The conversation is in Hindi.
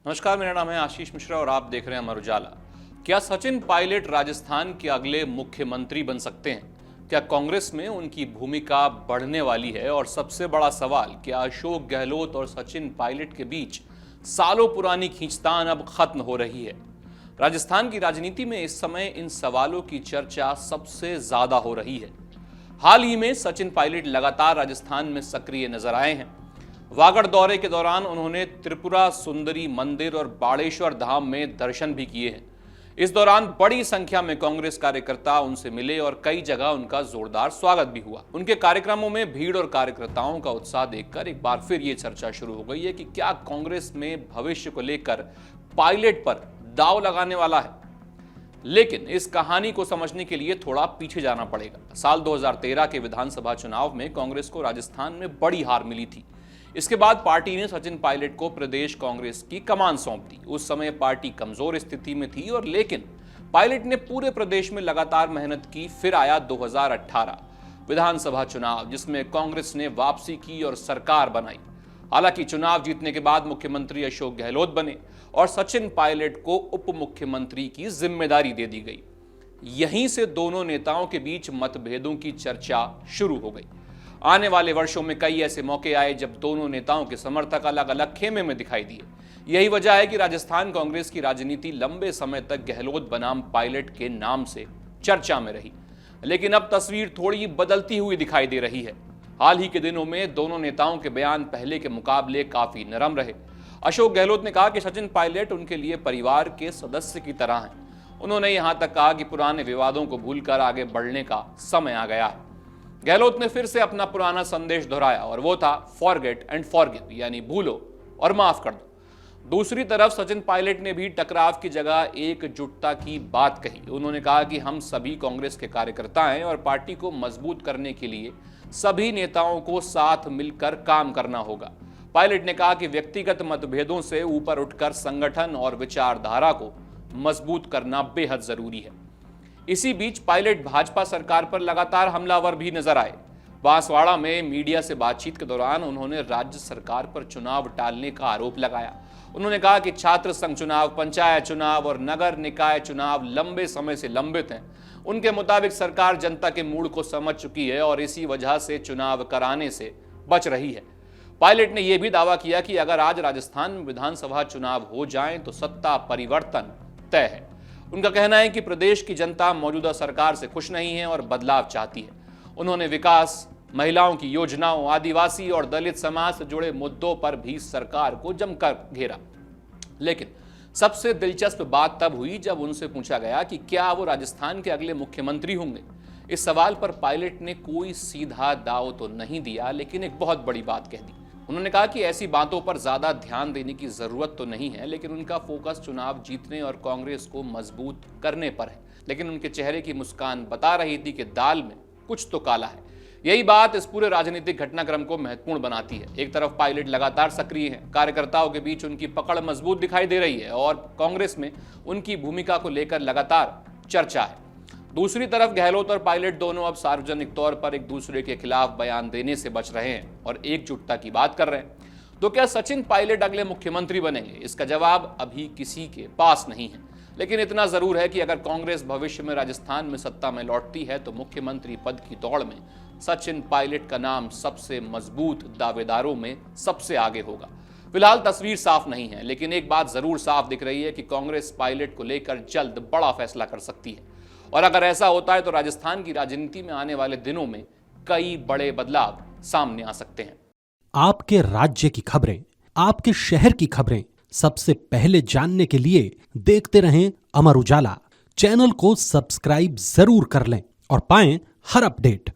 नमस्कार, मेरा नाम है आशीष मिश्रा और आप देख रहे हैं अमर उजाला। क्या सचिन पायलट राजस्थान के अगले मुख्यमंत्री बन सकते हैं? क्या कांग्रेस में उनकी भूमिका बढ़ने वाली है? और सबसे बड़ा सवाल, क्या अशोक गहलोत और सचिन पायलट के बीच सालों पुरानी खींचतान अब खत्म हो रही है? राजस्थान की राजनीति में इस समय इन सवालों की चर्चा सबसे ज्यादा हो रही है। हाल ही में सचिन पायलट लगातार राजस्थान में सक्रिय नजर आए हैं। वागड़ दौरे के दौरान उन्होंने त्रिपुरा सुंदरी मंदिर और बाड़ेश्वर धाम में दर्शन भी किए हैं। इस दौरान बड़ी संख्या में कांग्रेस कार्यकर्ता उनसे मिले और कई जगह उनका जोरदार स्वागत भी हुआ। उनके कार्यक्रमों में भीड़ और कार्यकर्ताओं का उत्साह देखकर एक बार फिर ये चर्चा शुरू हो गई है कि क्या कांग्रेस में भविष्य को लेकर पायलट पर दांव लगाने वाला है। लेकिन इस कहानी को समझने के लिए थोड़ा पीछे जाना पड़ेगा। साल 2013 के विधानसभा चुनाव में कांग्रेस को राजस्थान में बड़ी हार मिली थी। इसके बाद पार्टी ने सचिन पायलट को प्रदेश कांग्रेस की कमान सौंप दी। उस समय पार्टी कमजोर स्थिति में थी और लेकिन पायलट ने पूरे प्रदेश में लगातार मेहनत की। फिर आया 2018 विधानसभा चुनाव, जिसमें कांग्रेस ने वापसी की और सरकार बनाई। हालांकि चुनाव जीतने के बाद मुख्यमंत्री अशोक गहलोत बने और सचिन पायलट को उप मुख्यमंत्री की जिम्मेदारी दे दी गई। यहीं से दोनों नेताओं के बीच मतभेदों की चर्चा शुरू हो गई। आने वाले वर्षों में कई ऐसे मौके आए जब दोनों नेताओं के समर्थक अलग अलग खेमे में दिखाई दिए। यही वजह है कि राजस्थान कांग्रेस की राजनीति लंबे समय तक गहलोत बनाम पायलट के नाम से चर्चा में रही। लेकिन अब तस्वीर थोड़ी बदलती हुई दिखाई दे रही है। हाल ही के दिनों में दोनों नेताओं के बयान पहले के मुकाबले काफी नरम रहे। अशोक गहलोत ने कहा कि सचिन पायलट उनके लिए परिवार के सदस्य की तरह हैं। उन्होंने यहां तक कहा कि पुराने विवादों को भूलकर आगे बढ़ने का समय आ गया है। गहलोत ने फिर से अपना पुराना संदेश दोहराया और वो था फॉरगेट एंड फॉरगिव, यानी भूलो और माफ कर दो। दूसरी तरफ सचिन पायलट ने भी टकराव की जगह एकजुटता की बात कही। उन्होंने कहा कि हम सभी कांग्रेस के कार्यकर्ता हैं और पार्टी को मजबूत करने के लिए सभी नेताओं को साथ मिलकर काम करना होगा। पायलट ने कहा कि व्यक्तिगत मतभेदों से ऊपर उठकर संगठन और विचारधारा को मजबूत करना बेहद जरूरी है। इसी बीच पायलट भाजपा सरकार पर लगातार हमलावर भी नजर आए। बांसवाड़ा में मीडिया से बातचीत के दौरान उन्होंने राज्य सरकार पर चुनाव टालने का आरोप लगाया। उन्होंने कहा कि छात्र संघ चुनाव, पंचायत चुनाव और नगर निकाय चुनाव लंबे समय से लंबित हैं। उनके मुताबिक सरकार जनता के मूड को समझ चुकी है और इसी वजह से चुनाव कराने से बच रही है। पायलट ने यह भी दावा किया कि अगर आज राजस्थान में विधानसभा चुनाव हो जाएं तो सत्ता परिवर्तन तय है। उनका कहना है कि प्रदेश की जनता मौजूदा सरकार से खुश नहीं है और बदलाव चाहती है। उन्होंने विकास, महिलाओं की योजनाओं, आदिवासी और दलित समाज से जुड़े मुद्दों पर भी सरकार को जमकर घेरा। लेकिन सबसे दिलचस्प बात तब हुई जब उनसे पूछा गया कि क्या वो राजस्थान के अगले मुख्यमंत्री होंगे। इस सवाल पर पायलट ने कोई सीधा दाव तो नहीं दिया, लेकिन एक बहुत बड़ी बात कह दी। उन्होंने कहा कि ऐसी बातों पर ज्यादा ध्यान देने की जरूरत तो नहीं है, लेकिन उनका फोकस चुनाव जीतने और कांग्रेस को मजबूत करने पर है। लेकिन उनके चेहरे की मुस्कान बता रही थी कि दाल में कुछ तो काला है। यही बात इस पूरे राजनीतिक घटनाक्रम को महत्वपूर्ण बनाती है। एक तरफ पायलट लगातार सक्रिय हैं, कार्यकर्ताओं के बीच उनकी पकड़ मजबूत दिखाई दे रही है और कांग्रेस में उनकी भूमिका को लेकर लगातार चर्चा है। दूसरी तरफ गहलोत और पायलट दोनों अब सार्वजनिक तौर पर एक दूसरे के खिलाफ बयान देने से बच रहे हैं और एकजुटता की बात कर रहे हैं। तो क्या सचिन पायलट अगले मुख्यमंत्री बनेंगे? इसका जवाब अभी किसी के पास नहीं है, लेकिन इतना जरूर है कि अगर कांग्रेस भविष्य में राजस्थान में सत्ता में लौटती है तो मुख्यमंत्री पद की दौड़ में सचिन पायलट का नाम सबसे मजबूत दावेदारों में सबसे आगे होगा। फिलहाल तस्वीर साफ नहीं है, लेकिन एक बात जरूर साफ दिख रही है कि कांग्रेस पायलट को लेकर जल्द बड़ा फैसला कर सकती है। और अगर ऐसा होता है तो राजस्थान की राजनीति में आने वाले दिनों में कई बड़े बदलाव सामने आ सकते हैं। आपके राज्य की खबरें, आपके शहर की खबरें सबसे पहले जानने के लिए देखते रहें अमर उजाला। चैनल को सब्सक्राइब जरूर कर लें और पाएं हर अपडेट।